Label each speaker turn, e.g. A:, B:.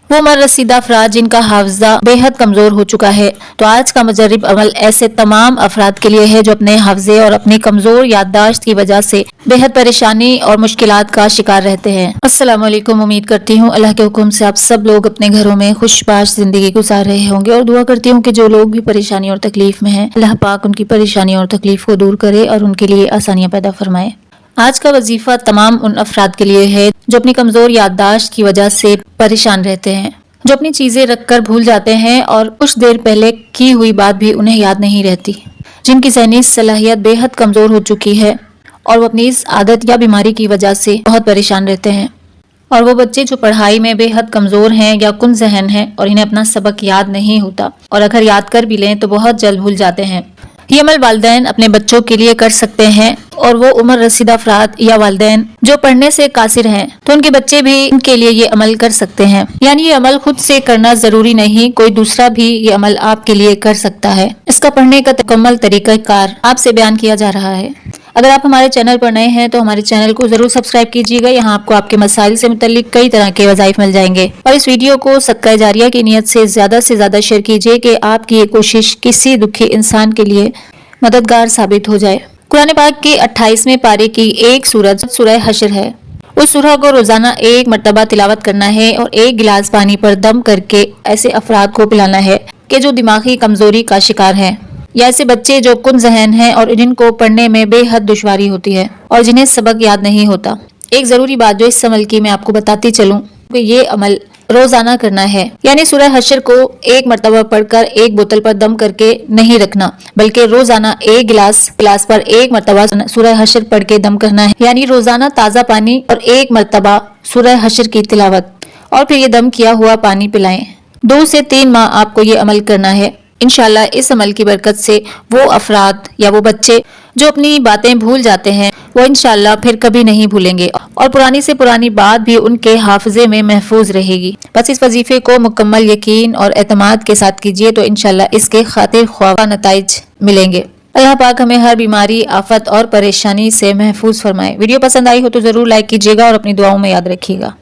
A: وہ उम्र रसीदा अफराद जिनका हाफजा बेहद कमजोर हो चुका है। तो आज का मुजर्रिब अमल ऐसे तमाम अफराद के लिए है जो अपने हाफजे और अपनी कमजोर याददाश्त की वजह से बेहद परेशानी और मुश्किलात का शिकार रहते हैं। अस्सलाम वालेकुम। उम्मीद करती हूँ अल्लाह के हुक्म से आप सब लोग अपने घरों में खुशबाश जिंदगी गुजार रहे होंगे और दुआ करती हूँ कि जो लोग भी परेशानी और तकलीफ में हैं, अल्लाह पाक उनकी परेशानी और तकलीफ को दूर करे और उनके लिए आसानियाँ पैदा फरमाए। आज का वजीफा तमाम उन अफराद के लिए है जो अपनी कमजोर याददाश्त की वजह से परेशान रहते हैं, जो अपनी चीजें रखकर भूल जाते हैं और कुछ देर पहले की हुई बात भी उन्हें याद नहीं रहती, जिनकी ज़हनी सलाहियत बेहद कमजोर हो चुकी है और वो अपनी इस आदत या बीमारी की वजह से बहुत परेशान रहते हैं। और वो बच्चे जो पढ़ाई में बेहद कमजोर हैं या कुन ज़हन हैं और इन्हें अपना सबक याद नहीं होता और अगर याद कर भी लें तो बहुत जल्द भूल जाते हैं। ये अमल वालिदैन अपने बच्चों के लिए कर सकते हैं और वो उम्र रसीदा अफराद या वालिदैन जो पढ़ने से कासिर हैं तो उनके बच्चे भी इनके लिए ये अमल कर सकते हैं। यानी ये अमल खुद से करना जरूरी नहीं, कोई दूसरा भी ये अमल आपके लिए कर सकता है। इसका पढ़ने का मुकम्मल तरीक़ाकार आपसे बयान किया जा रहा है। अगर आप हमारे चैनल पर नए हैं तो हमारे चैनल को जरूर सब्सक्राइब कीजिएगा। यहाँ आपको आपके मसाइल से मुतल्लिक कई तरह के वज़ाइफ मिल जाएंगे और इस वीडियो को सदका जारिया की नीयत से ज्यादा शेयर कीजिए कि आपकी ये कोशिश किसी दुखी इंसान के लिए मददगार साबित हो जाए। कुरान पाक के 28वें पारे की एक सूरत सूरह हशर है। उस सूरह को रोजाना एक मर्तबा तिलावत करना है और एक गिलास पानी पर दम करके ऐसे अफराद को पिलाना है कि जो दिमागी कमजोरी का शिकार है या ऐसे बच्चे जो कुन ज़हन हैं और जिनको पढ़ने में बेहद दुश्वारी होती है और जिन्हें सबक याद नहीं होता। एक जरूरी बात जो इस अमल की मैं आपको बताती चलूं कि ये अमल रोजाना करना है, यानी सूरह हशर को एक मर्तबा पढ़कर एक बोतल पर दम करके नहीं रखना, बल्कि रोजाना एक गिलास पर एक मर्तबा सूरह हशर पढ़ के दम करना है। यानी रोजाना ताज़ा पानी और एक मर्तबा सूरह हशर की तिलावत और फिर ये दम किया हुआ पानी पिलाएं। 2 से 3 माह आपको ये अमल करना है। इंशाल्लाह इस अमल की बरकत से वो अफराद या वो बच्चे जो अपनी बातें भूल जाते हैं वो इंशाल्लाह फिर कभी नहीं भूलेंगे और पुरानी से पुरानी बात भी उनके हाफजे में महफूज रहेगी। बस इस वजीफे को मुकम्मल यकीन और एतमाद के साथ कीजिए तो इंशाल्लाह इसके खातिर ख्वाह नताइज मिलेंगे। अल्लाह पाक हमें हर बीमारी, आफत और परेशानी से महफूज फरमाए। वीडियो पसंद आई हो तो जरूर लाइक कीजिएगा और अपनी दुआओं में याद रखिएगा।